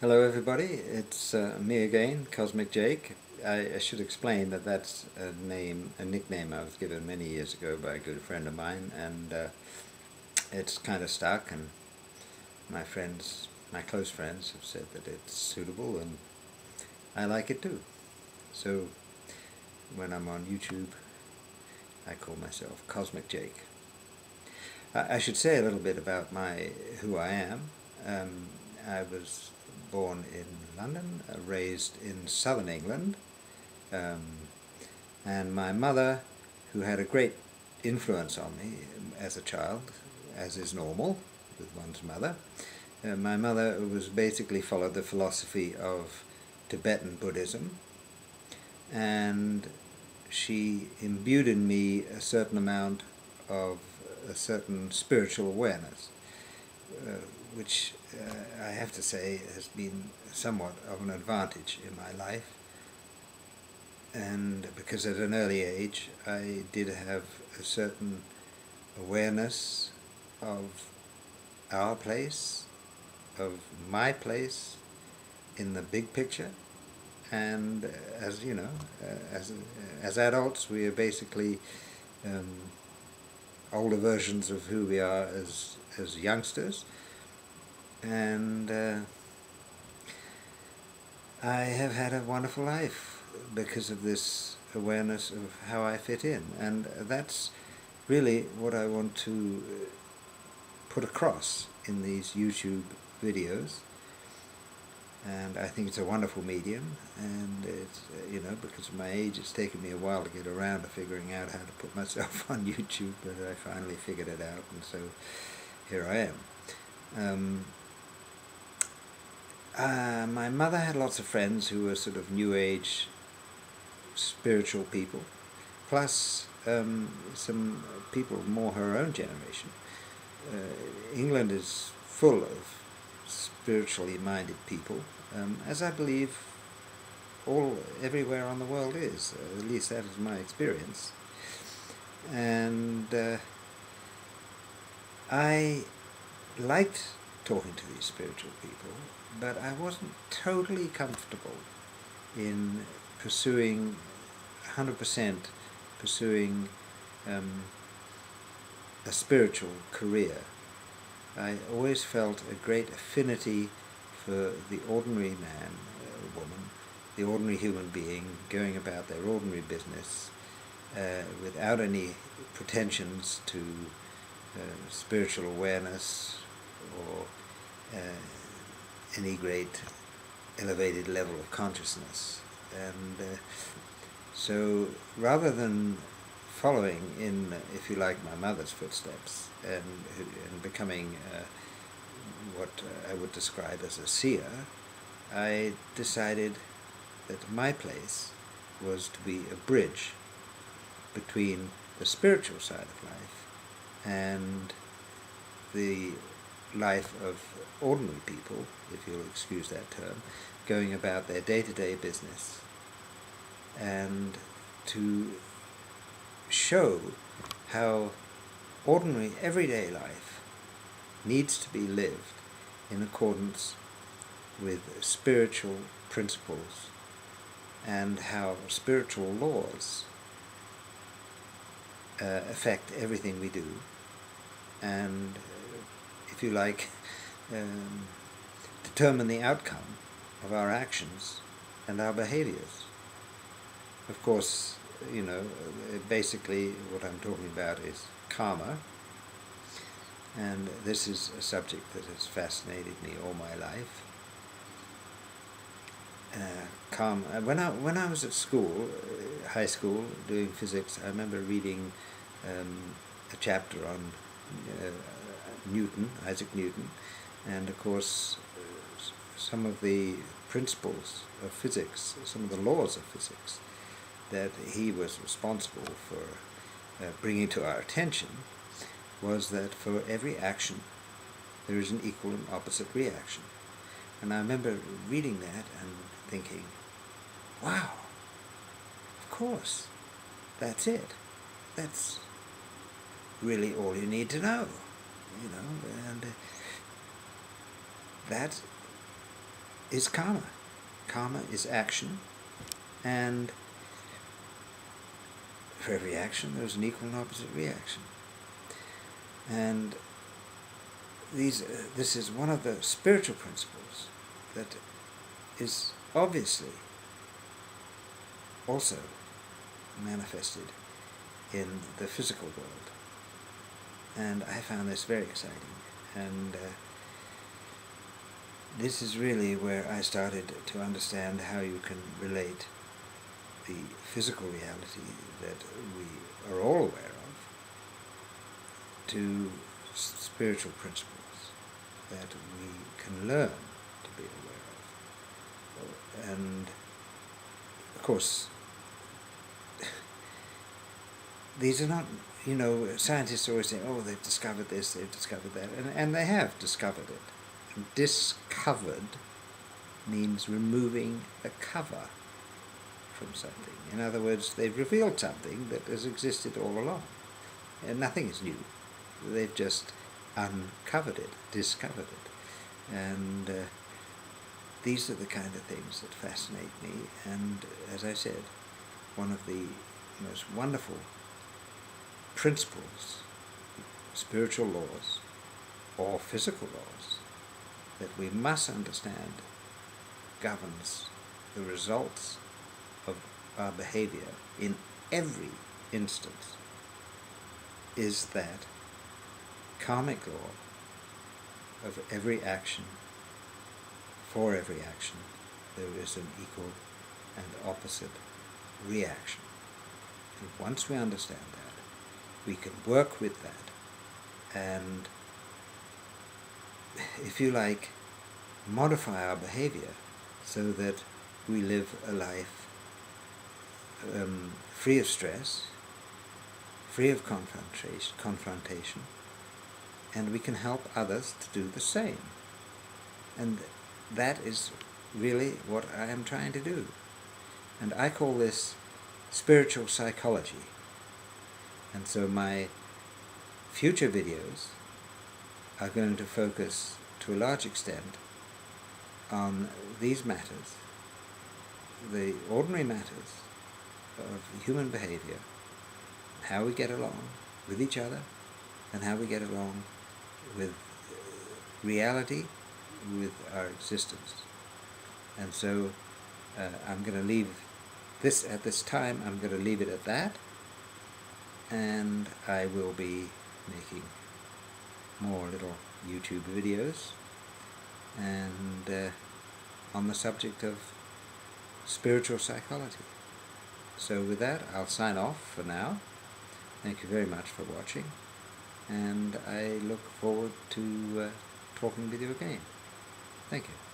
Hello everybody, it's me again, Cosmic Jake. I should explain that that's a nickname I was given many years ago by a good friend of mine, and it's kind of stuck, and my close friends have said that it's suitable, and I like it too. So when I'm on YouTube, I call myself Cosmic Jake. I should say a little bit about who I am. Um, I was born in London, raised in southern England, um, and my mother, who had a great influence on me as a child, as is normal with one's mother, my mother was basically followed the philosophy of Tibetan Buddhism, and she imbued in me a certain amount of a certain spiritual awareness, uh, which I have to say has been somewhat of an advantage in my life. And because at an early age I did have a certain awareness of our place, of my place in the big picture, and as you know, as adults, we are basically um, older versions of who we are as youngsters, and I have had a wonderful life because of this awareness of how I fit in, and that's really what I want to put across in these YouTube videos. And I think it's a wonderful medium, and it's, because of my age, it's taken me a while to get around to figuring out how to put myself on YouTube, but I finally figured it out, and so here I am. My mother had lots of friends who were sort of New Age spiritual people, plus some people more her own generation. England is full of spiritually minded people, as I believe everywhere on the world is. At least that is my experience. And I liked talking to these spiritual people, but I wasn't totally comfortable in pursuing 100% pursuing a spiritual career. I always felt a great affinity for the ordinary man or woman, the ordinary human being going about their ordinary business without any pretensions to spiritual awareness or any great elevated level of consciousness. And so rather than following in, if you like, my mother's footsteps and becoming what I would describe as a seer, I decided that my place was to be a bridge between the spiritual side of life and the life of ordinary people, if you'll excuse that term, going about their day-to-day business, and to show how ordinary everyday life needs to be lived in accordance with spiritual principles and how spiritual laws affect everything we do, and if you like, determine the outcome of our actions and our behaviors. Of course, basically what I'm talking about is karma, and this is a subject that has fascinated me all my life. Karma. When I was at school, high school, doing physics, I remember reading a chapter on Isaac Newton, and of course some of the principles of physics, some of the laws of physics that he was responsible for bringing to our attention was that for every action there is an equal and opposite reaction. And I remember reading that and thinking, wow, of course, that's it. That's really all you need to know, and that is karma. Karma is action, and for every action there's an equal and opposite reaction. And this is one of the spiritual principles that is obviously also manifested in the physical world. And I found this very exciting. And this is really where I started to understand how you can relate the physical reality that we are all aware of to spiritual principles that we can learn to be aware of. And of course, these are not, scientists always say, oh, they've discovered this, they've discovered that, and they have discovered it. And discovered means removing the cover from something. In other words, they've revealed something that has existed all along. And nothing is new. They've just uncovered it, discovered it. And these are the kind of things that fascinate me. And as I said, one of the most wonderful principles, spiritual laws, or physical laws, that we must understand governs the results of our behavior in every instance, is that karmic law of every action, for every action, there is an equal and opposite reaction. And once we understand that, we can work with that and, if you like, modify our behavior so that we live a life free of stress, free of confrontation, and we can help others to do the same. And that is really what I am trying to do. And I call this spiritual psychology. And so my future videos are going to focus to a large extent on these matters, the ordinary matters of human behavior, how we get along with each other, and how we get along with reality, with our existence. And so I'm going to leave this at this time. I'm going to leave it at that, and I will be making more little YouTube videos and on the subject of spiritual psychology. So with that, I'll sign off for now. Thank you very much for watching, and I look forward to talking with you again. Thank you.